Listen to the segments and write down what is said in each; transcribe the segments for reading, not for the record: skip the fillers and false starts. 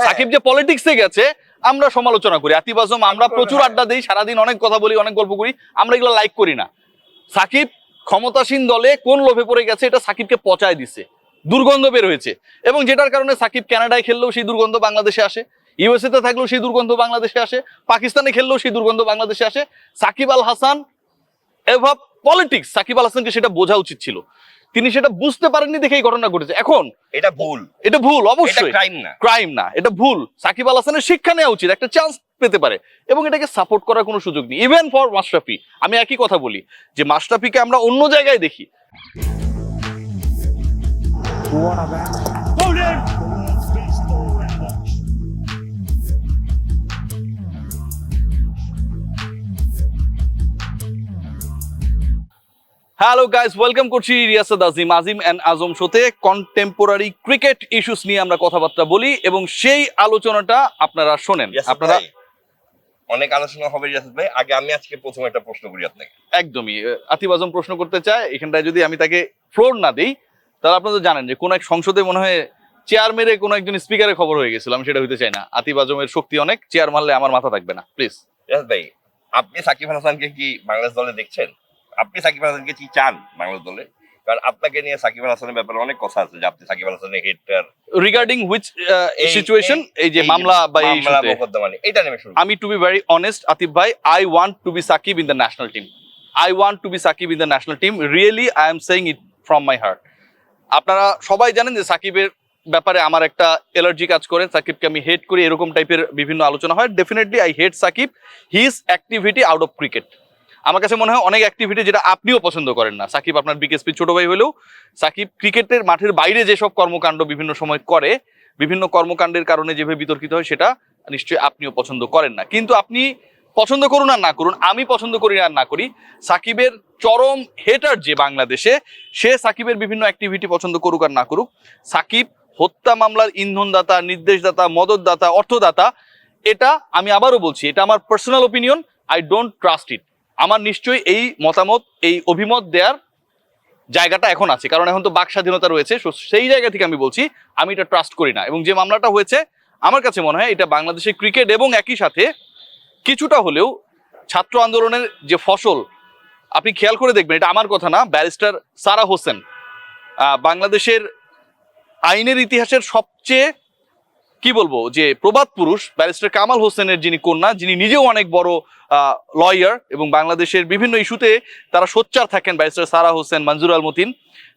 সাকিব যে পলিটিক্সে গেছে আমরা সমালোচনা করি, আতিফ আজম আমরা প্রচুর আড্ডা দিই, সারাদিন অনেক কথা বলি, অনেক গল্প করি, আমরা এগুলো লাইক করি না। সাকিব ক্ষমতাসীন দলে কোন লোভে পড়ে গেছে এটা সাকিবকে পচায় দিছে, দুর্গন্ধ বের হয়েছে, এবং যেটার কারণে সাকিব কানাডায় খেললেও সেই দুর্গন্ধ বাংলাদেশে আসে, ইউএসএ তে থাকলেও সেই দুর্গন্ধ বাংলাদেশে আসে, পাকিস্তানে খেললেও সেই দুর্গন্ধ বাংলাদেশে আসে। সাকিব আল হাসান এভাব পলিটিক্স, সাকিব আল হাসানকে সেটা বোঝা উচিত ছিল, তিনি সেটা বুঝতে পারেননি দেখে এই ঘটনা ঘটেছে। এখন এটা ভুল, এটা ভুল, অবশ্যই ক্রাইম না, এটা ভুল। সাকিব আল হাসানের শিক্ষা নেওয়া উচিত, একটা চান্স পেতে পারে, এবং এটাকে সাপোর্ট করার কোনো সুযোগ নেই। ইভেন ফর মাশরাফি, আমি একই কথা বলি যে মাশরাফিকে আমরা অন্য জায়গায় দেখি। হ্যালো গাইস, ওয়েলকাম করছি রিয়াসাদ আজিম, আজিম এন্ড আজম শোতে কন্টেম্পোরারি ক্রিকেট ইস্যুস নিয়ে আমরা কথাবার্তা বলি এবং সেই আলোচনাটা আপনারা শোনেন। আপনারা অনেক আলোচনা হবে রিয়াসাদ ভাই, আগে আমি আজকে প্রথম একটা প্রশ্ন করি আপনাকে। একদমই, আতিফ আজম প্রশ্ন করতে চায়, এখানটায় যদি আমি তাকে ফ্লোর না দিই তাহলে আপনারা জানেন যে কোন এক সংসদে মনে হয় চেয়ার মেরে কোন একজন স্পিকারের খবর হয়ে গেছিল, আমি সেটা হইতে চাই না। আতিফ আজমের শক্তি অনেক, চেয়ার মারলে আমার মাথা থাকবে না, প্লিজ। রিয়াসাদ ভাই, আপনি সাকিব আল হাসানকে কি বাংলাদেশ দলে দেখছেন? আপনি সাকিব আল হাসানকে কি চান বাংলাদেশ দলে? কারণ আপনাকে নিয়ে সাকিব আল হাসানের ব্যাপারে অনেক কথা আছে যে আপনি সাকিব আল হাসানের হেটার। রিগার্ডিং হুইচ সিচুয়েশন, এই যে মামলা বা এই ইস্যুতে এটা নেমে শুরু। আমি to be very honest Atif ভাই, I want to be Shakib in the national team, I want to be Shakib in the national team, really I am saying it from my heart. আপনারা সবাই জানেন যে সাকিবের ব্যাপারে আমার একটা এলার্জি কাজ করে, সাকিবকে আমি হেট করি, এরকম টাইপের বিভিন্ন আলোচনা হয়। Definitely I hate Shakib, his activity out of cricket. আমার কাছে মনে হয় অনেক অ্যাক্টিভিটি যেটা আপনিও পছন্দ করেন না। সাকিব আপনার বিকেএসপি ছোট ভাই হলেও সাকিব ক্রিকেটের মাঠের বাইরে যেসব কর্মকাণ্ড বিভিন্ন সময় করে, বিভিন্ন কর্মকাণ্ডের কারণে যেভাবে বিতর্কিত হয়, সেটা নিশ্চয়ই আপনিও পছন্দ করেন না। কিন্তু আপনি পছন্দ করুন আর না করুন, আমি পছন্দ করি আর না করি, সাকিবের চরম হেটার যে বাংলাদেশে, সে সাকিবের বিভিন্ন অ্যাক্টিভিটি পছন্দ করুক আর না করুক, সাকিব হত্যা মামলার ইন্ধনদাতা, নির্দেশদাতা, মদতদাতা, অর্থদাতা, এটা আমি আবারও বলছি, এটা আমার personal opinion, I don't trust it. আমার নিশ্চয়ই এই মতামত, এই অভিমত দেওয়ার জায়গাটা এখন আছে, কারণ এখন তো বাক স্বাধীনতা রয়েছে, সেই জায়গা থেকে আমি বলছি আমি এটা ট্রাস্ট করি না। এবং যে মামলাটা হয়েছে আমার কাছে মনে হয় এটা বাংলাদেশের ক্রিকেট এবং একই সাথে কিছুটা হলেও ছাত্র আন্দোলনের যে ফসল, আপনি খেয়াল করে দেখবেন, এটা আমার কথা না, ব্যারিস্টার সারা হোসেন, বাংলাদেশের আইনের ইতিহাসের সবচেয়ে কি বলবো যে প্রবাদ পুরুষ, ব্যারিস্টার কামাল হোসেনের যিনি কন্যা, যিনি নিজেও অনেক বড় লয়ার এবং বাংলাদেশের বিভিন্ন ইস্যুতে তারা সোচ্চার থাকেন, ব্যারিস্টার সারা হোসেন, মঞ্জুর আল মতিন,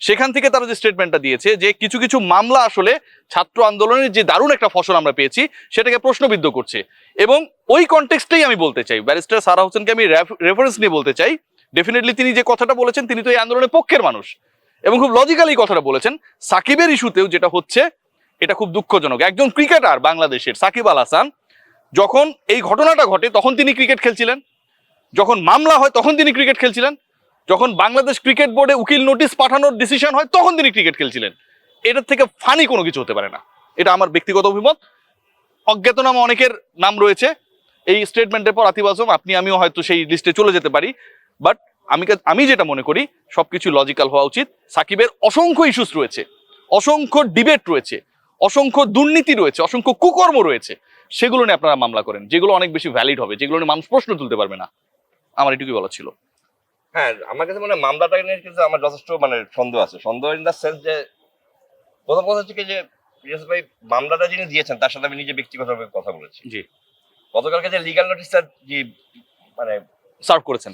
সেখান থেকে তারা যে স্টেটমেন্টটা দিয়েছে যে কিছু কিছু মামলা আসলে ছাত্র আন্দোলনের যে দারুণ একটা ফসল আমরা পেয়েছি সেটাকে প্রশ্নবিদ্ধ করছে। এবং ওই কনটেক্সটেই আমি বলতে চাই, ব্যারিস্টার সারা হোসেনকে আমি রেফারেন্স নিয়ে বলতে চাই, ডেফিনেটলি তিনি যে কথাটা বলেছেন, তিনি তো এই আন্দোলনের পক্ষের মানুষ এবং খুব লজিক্যালি কথাটা বলেছেন। সাকিবের ইস্যুতেও যেটা হচ্ছে এটা খুব দুঃখজনক। একজন ক্রিকেটার বাংলাদেশের সাকিব আল হাসান, যখন এই ঘটনাটা ঘটে তখন তিনি ক্রিকেট খেলছিলেন, যখন মামলা হয় তখন তিনি ক্রিকেট খেলছিলেন, যখন বাংলাদেশ ক্রিকেট বোর্ডে উকিল নোটিশ পাঠানোর ডিসিশন হয় তখন তিনি ক্রিকেট খেলছিলেন। এটার থেকে ফানি কোনো কিছু হতে পারে না, এটা আমার ব্যক্তিগত অভিমত। অজ্ঞাতনামা অনেকের নাম রয়েছে এই স্টেটমেন্টের পর, আতিফ আজম আপনি আমিও হয়তো সেই লিস্টে চলে যেতে পারি, বাট আমি যেটা মনে করি সবকিছু লজিক্যাল হওয়া উচিত। সাকিবের অসংখ্য ইস্যুস রয়েছে, অসংখ্য ডিবেট রয়েছে, অসংখ্য দুর্নীতি রয়েছে, অসংখ্য কুকর্ম রয়েছে, সেগুলো নিয়ে আপনারা মামলা করেন, যেগুলো অনেক বেশি ভ্যালিড হবে, যেগুলো নিয়ে মানুষ প্রশ্ন তুলতে পারবে না। আমার এটুকুই বলা ছিল। হ্যাঁ, আমার কাছে মনে হয় মামলাটা নিয়ে কিন্তু আমার যথেষ্ট সন্দেহ আছে। সন্দেহ ইন দ্য সেন্স যে প্রথম কথা হচ্ছে কি যে রিয়াজ ভাই মামলাটা যিনি দিয়েছেন তার সাথে আমি নিজে ব্যক্তিগতভাবে কথা বলেছি। জি, গতকালকে যে লিগ্যাল নোটিশটা যে সার্ভ করেছেন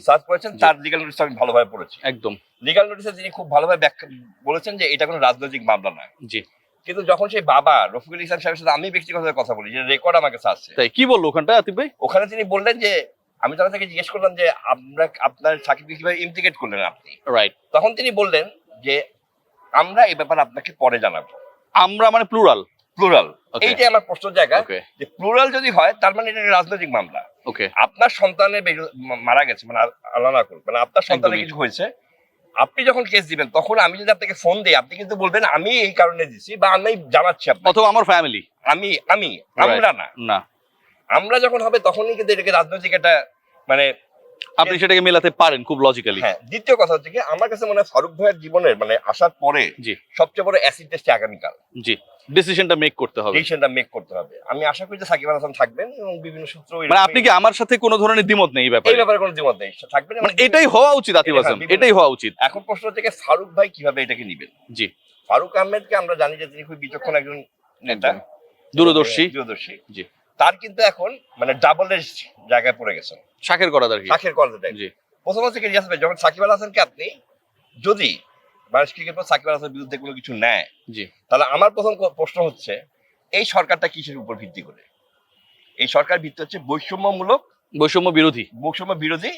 তার লিগ্যাল নোটিশটা আমি ভালোভাবে পড়েছি। একদম লিগ্যাল নোটিশে তিনি খুব ভালোভাবে ব্যাখ্যা বলেছেন যে এটা কোনো রাজনৈতিক মামলা নয়। জি, কিন্তু যখন সেই বাবা রফিকুল ইসলাম সাহেবের সাথে আমি ব্যক্তিগতভাবে কথা বলি, যে রেকর্ড আমার কাছে আছে, তাই কি বললো ওখানটা আতিফ ভাই? ওখানে তিনি বললেন যে আমি তখন থেকে জিজ্ঞেস করলাম যে আপনার সাকিবকে কিভাবে ইমপ্লিকেট করলেন আপনি, রাইট। তখন তিনি বললেন যে আমরা এই ব্যাপারে আপনাকে পরে জানাবো। আমরা মানে প্লুরাল, এইটাই আমার প্রশ্ন জায়গা, যে প্লুরাল যদি হয় তার মানে এটা রাজনৈতিক মামলা। ওকে, আপনার সন্তানের মারা গেছে, মানে আল্লাহ না করুক, মানে আপনার সন্তানের কিছু হয়েছে, আপনি যখন কেস দিবেন তখন আমি যদি আপনাকে ফোন দিই আপনি কিন্তু বলবেন আমি এই কারণে দিছি বা আমি জানাচ্ছি আপনাকে, অথবা আমার ফ্যামিলি, আমরা না, না, আমরা যখন হবে তখনই কিন্তু এটাকে রাজনৈতিক একটা আপনি সেটাকে মেলাতে পারেন খুব লজিক্যালি। হ্যাঁ, দ্বিতীয় কথা হচ্ছে কি আমার কাছে মনে হয় ফারুক ভাইয়ের জীবনের মানে আসার পরে জি সবচেয়ে বড় অ্যাসিড টেস্ট আগামীকাল জি, ডিসিশনটা মেক করতে হবে। ডিসিশনটা মেক করতে হবে। আমি আশা করি যে সাকিব আল হাসান থাকবেন এবং বিভিন্ন সূত্র মানে আপনি কি আমার সাথে কোনো ধরনের দ্বিমত নেই এই এই ব্যাপারে? ব্যাপারে কোনো দ্বিমত নেই, থাকবেন এবং মানে এটাই হওয়া উচিত আতিফ আজম, বিভিন্ন- এটাই হওয়া উচিত। এখন প্রশ্ন হচ্ছে কি ফারুক ভাই কিভাবে এটাকে নিবেন। জি, ফারুক আহমেদকে আমরা জানি যে তিনি খুব বিচক্ষণ একজন নেতা, দূরদর্শী। দূরদর্শী। জি, তার কিন্তু এখন মানে ডাবলের জায়গায় পড়ে গেছেন, শাকের করাদার কি। শাখের কলেজে। জি প্রথম হচ্ছে কি রিয়াজ ভাই, যখন সাকিব আল হাসানকে আপনি যদি বাংলাদেশ ক্রিকেট বোর্ড সাকিব আল হাসানের বিরুদ্ধে কোনো কিছু নেয়, জি, তাহলে আমার প্রথম প্রশ্ন হচ্ছে এই সরকারটা কিসের উপর ভিত্তি করে? এই সরকার ভিত্তি হচ্ছে বৈষম্যমূলক, বৈষম্য বিরোধী। বৈষম্য বিরোধী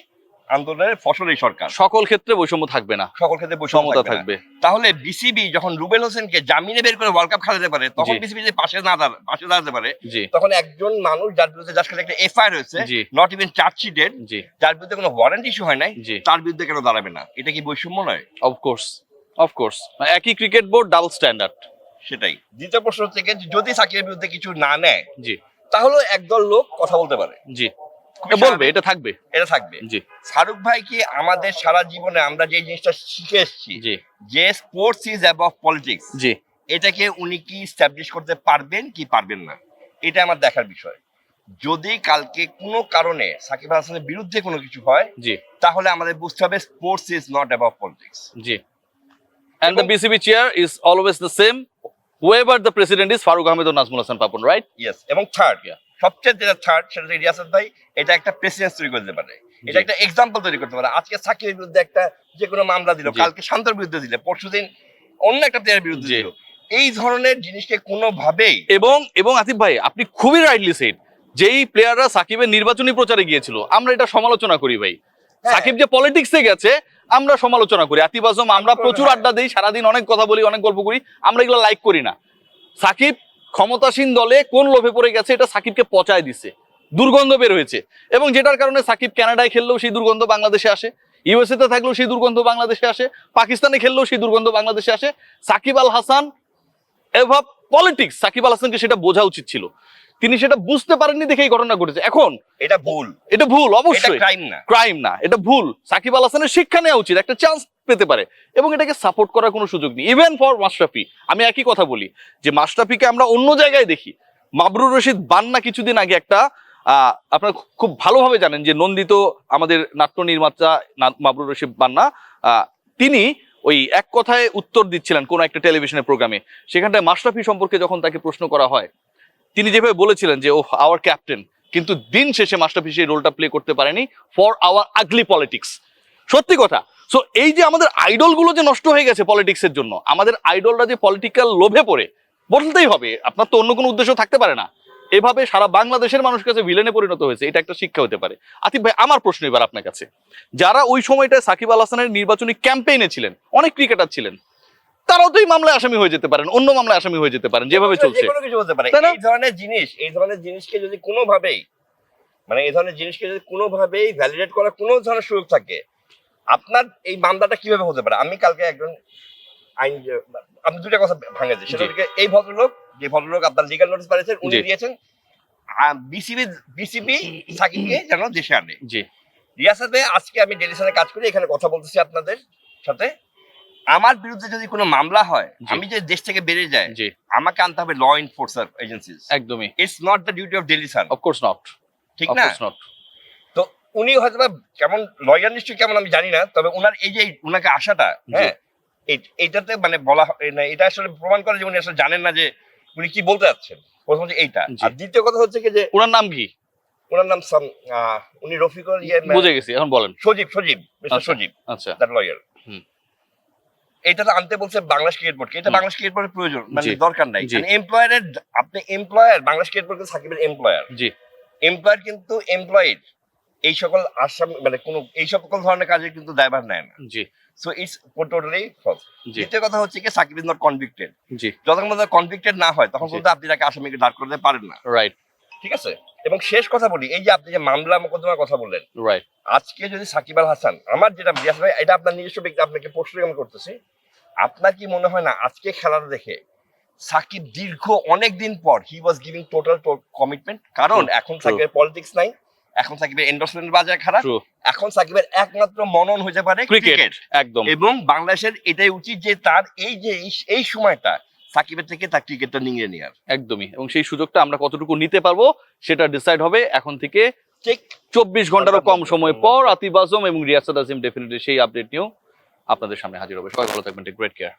আন্দোলনের ফসল এই সরকার। সকল ক্ষেত্রে বৈষম্য থাকবে না, সকল ক্ষেত্রে বৈষম্য সমতা থাকবে না। থাকবে। তাহলে বিসিবি যখন রুবেল হোসেনকে জামিনে বের করে ওয়ার্ল্ড কাপ খেলাতে পারে, তখন জি। বিসিবি যে পাশে দাঁড়াতে পারে, জি তখন একজন মানুষ যার বিরুদ্ধে যার সাথে একটা এফআইআর হয়েছে, জি। নট ইভেন চার্জশিটেড, জি যার বিরুদ্ধে কোনো ওয়ারেন্ট ইস্যু হয় নাই, জি, তার বিরুদ্ধে কেন দাঁড়াবে না? এটা কি বৈষম্য নয়? অফকোর্স অফকোর্স, একই ক্রিকেট বোর্ড, ডাবল স্ট্যান্ডার্ড। সেটাই। দ্বিতীয় প্রশ্ন হচ্ছে কি, যদি সাকিবের বিরুদ্ধে কিছু না নেয়, জি তাহলে একদল লোক কথা বলতে পারে, জি, খুবই বলবে, স্বাভাবিক। এটা থাকবে। এটা থাকবে। জি ফারুক ভাই কি আমাদের সারা জীবনে আমরা যে জিনিসটা শিখে এসেছি জি যে স্পোর্টস ইজ অ্যাবভ পলিটিক্স, জি এটাকে উনি কি স্ট্যাবলিশ করতে পারবেন কি পারবেন না, এটা আমার দেখার বিষয়। যদি কালকে কোনো কারণে সাকিব আল হাসানের বিরুদ্ধে কোনো কিছু হয়, জি তাহলে আমাদের বুঝতে হবে sports is not above politics. G. And the BCB chair is always the same, whoever the president is, Farooq Ahmed or Nazmul Hasan Papun, right? Yes. এবং থার্ড, Yeah. সবচেয়ে যেটা থার্ড, সেটা হচ্ছে রিয়াসাত ভাই এটা একটা প্রেসিডেন্স তৈরি করতে পারে, এটা জি। একটা এক্সাম্পল তৈরি করতে পারে। আজকে সাকিবের বিরুদ্ধে একটা যে কোনো মামলা দিল, জি। কালকে শান্তর বিরুদ্ধে দিলে, পরশুদিন অন্য একটা প্লেয়ারের বিরুদ্ধে জি। দিল। এই ধরনের জিনিসকে কোনোভাবেই এবং আতিফ ভাই, আপনি খুবই রাইটলি সেড, যেই প্লেয়াররা সাকিবের নির্বাচনী প্রচারে গিয়েছিল, আমরা এটা সমালোচনা করি ভাই। হ্যাঁ। সাকিব যে পলিটিক্সে গেছে, আমরা সমালোচনা করি। আতিফ আজম, আমরা প্রচুর আড্ডা দিই, সারাদিন অনেক কথা বলি, অনেক গল্প করি, আমরা এগুলো লাইক করি না। সাকিব ক্ষমতাসীন দলে কোন লোভে পড়ে গেছে, এটা সাকিবকে পচায় দিছে, দুর্গন্ধ বের হয়েছে। এবং যেটার কারণে সাকিব কানাডায় খেললেও সেই দুর্গন্ধ বাংলাদেশে আসে, ইউএসএ তে থাকলেও সেই দুর্গন্ধ বাংলাদেশে আসে, পাকিস্তানে খেললেও সেই দুর্গন্ধ বাংলাদেশে আসে। সাকিব আল হাসান এভাব পলিটিক্স, সাকিব আল হাসানকে সেটা বোঝা উচিত ছিল, তিনি সেটা বুঝতে পারেননি দেখে এই ঘটনা ঘটেছে। এখন এটা ভুল, এটা ভুল, এটা অবশ্যই ক্রাইম না। ক্রাইম না, এটা ভুল। সাকিব আল হাসানের শিক্ষা নেওয়া উচিত, একটা চান্স পেতে পারে, এবং এটাকে সাপোর্ট করার কোনো সুযোগ নেই। ইভেন ফর মাশরাফি, আমি একই কথা বলি যে মাশরাফিকে আমরা অন্য জায়গায় দেখি। মাবরুর রশিদ বান্না কিছুদিন আগে একটা আপনারা খুব ভালোভাবে জানেন যে নন্দিত আমাদের নাট্য নির্মাতা মাবরুর রশিদ বান্না, তিনি ওই এক কথায় উত্তর দিচ্ছিলেন কোন একটা টেলিভিশনের প্রোগ্রামে। সেখানটায় মাশরাফি সম্পর্কে যখন তাকে প্রশ্ন করা হয়, তিনি যেভাবে বলেছিলেন যে ও আওয়ার ক্যাপ্টেন, কিন্তু দিন শেষে মাশরাফি সেই রোলটা প্লে করতে পারেনি ফর আওয়ার আগলি পলিটিক্স। সত্যি কথা। সো এই যে আমাদের আইডল গুলো যে নষ্ট হয়ে গেছে পলিটিক্সের জন্য, আমাদের আইডলরা যে পলিটিক্যাল লোভে পড়ে, বলতেই হবে, আপনার তো অন্য কোনো উদ্দেশ্য থাকতে পারে না, এভাবে সারা বাংলাদেশের মানুষের কাছে ভিলেনে পরিণত হয়েছে, এটা একটা শিক্ষা হতে পারে। আতিফ ভাই, আমার প্রশ্ন এবার আপনার কাছে, যারা ওই সময়টায় সাকিব আল হাসানের নির্বাচনী ক্যাম্পেইনে ছিলেন, অনেক ক্রিকেটার ছিলেন, তারাও তো এই মামলায় আসামি হয়ে যেতে পারেন, অন্য মামলায় আসামি হয়ে যেতে পারেন, যেভাবে চলছে। যে কোনো কিছু হতে পারে। তাই না? এই ধরনের জিনিসকে যদি কোনোভাবেই মানে এই ধরনের জিনিসকে যদি কোনোভাবেই ভ্যালিডেট করার কোনো ধরনের সুযোগ থাকে, আপনার এই মামলাটা কিভাবে হতে পারে? আমি কালকে একজন আইন, আপনি দুটা কথা ভাঙেছে, সেটা জি। হচ্ছে এই ভদ্রলোক আপনার লিগ্যাল নোটিস পাঠিয়েছেন, উনি জি। দিয়েছেন বিসিবি সাকিবকে যেন দেশে আনে। জি রিয়াসাত ভাই, আজকে আমি ডেলিশনে কাজ করি, এখানে কথা বলতেছি আপনাদের সাথে। আমার বিরুদ্ধে যদি কোনো মামলা হয়, জি। আমি যে দেশ থেকে বেরিয়ে যাই, জি, আমাকে আনতে হবে ল এনফোর্সার এজেন্সিজ। একদমই। It's not the duty of deletion, of course not, ঠিক না? Of course not. তো উনি হয়তো বা কেমন লয়ার, নিশ্চয়ই কেমন আমি জানি না, তবে উনার এই যে উনাকে আসাটা, হ্যাঁ, এইটাতে মানে বলা না, এটা আসলে প্রমাণ করে যে উনি আসলে জানেন না যে উনি কি বলতে যাচ্ছেন। প্রথম হচ্ছে এইটা। জি। আর দ্বিতীয় কথা হচ্ছে কি যে ওনার নাম কি? ওনার নাম উনি রফিকুল বুঝে গেছি, এখন বলেন। সজীব মিস্টার আচ্ছা, সজীব, আচ্ছা। That lawyer. হুম। এটা তো আনতে বলছে বাংলাদেশ ক্রিকেট বোর্ডকে, এটা হুম। বাংলাদেশ ক্রিকেট বোর্ডের প্রয়োজন মানে জি। দরকার নাই। জি। মানে এমপ্লয়ারের, আপনি এমপ্লয়ার, বাংলাদেশ ক্রিকেট বোর্ড সাকিবের এমপ্লয়ার। জি এমপ্লয়ার কিন্তু এমপ্লয়েড এই সকল আসামি মানে কোনো এই সকল ধরনের কাজে কিন্তু দায়ভার নেয় না। জি সো ইটস টোটালি ফলস। জি দ্বিতীয় কথা হচ্ছে কি, সাকিব ইজ নট কনভিক্টেড। জি, যতক্ষণ পর্যন্ত কনভিক্টেড না হয়, তখন জি। পর্যন্ত আপনি তাকে আসামিকে দাঁড় করতে পারেন না, রাইট ঠিক আছে? এবং শেষ কথা বলি, এই যে আপনি যে মামলা মোকদ্দমার কথা বললেন, রাইট। আজকে যদি সাকিব আল হাসান, আমার যেটা রিয়াজ ভাই, এটা আপনার নিজস্ব ব্যক্তি, আপনাকে প্রশ্ন আমি করতেছি, আপনার কি মনে হয় না আজকে খেলাটা দেখে সাকিব দীর্ঘ অনেক দিন পর হি ওয়াজ গিভিং টোটাল কমিটমেন্ট? কারণ এখন সাকিবের পলিটিক্স নাই, এখন সাকিবের এন্ডোর্সমেন্ট বাজার খারাপ, True. এখন সাকিবের একমাত্র মনন হতে পারে ক্রিকেট ক্রিকেট। একদম এবং বাংলাদেশের এটাই উচিত যে তার এই সময়টা সাকিবের থেকে তার ক্রিকেটটা নিয়ে নেওয়ার। একদমই, এবং সেই সুযোগটা আমরা কতটুকু নিতে পারবো সেটা ডিসাইড হবে এখন থেকে ঠিক 24 ঘন্টারও কম সময় পর। আতিফ আজম এবং রিয়াসাত আজিম ডেফিনেটলি সেই আপডেট নিয়েও আপনাদের সামনে হাজির হবে। সবাই ভালো থাকবেন, টেক গ্রেট কেয়ার।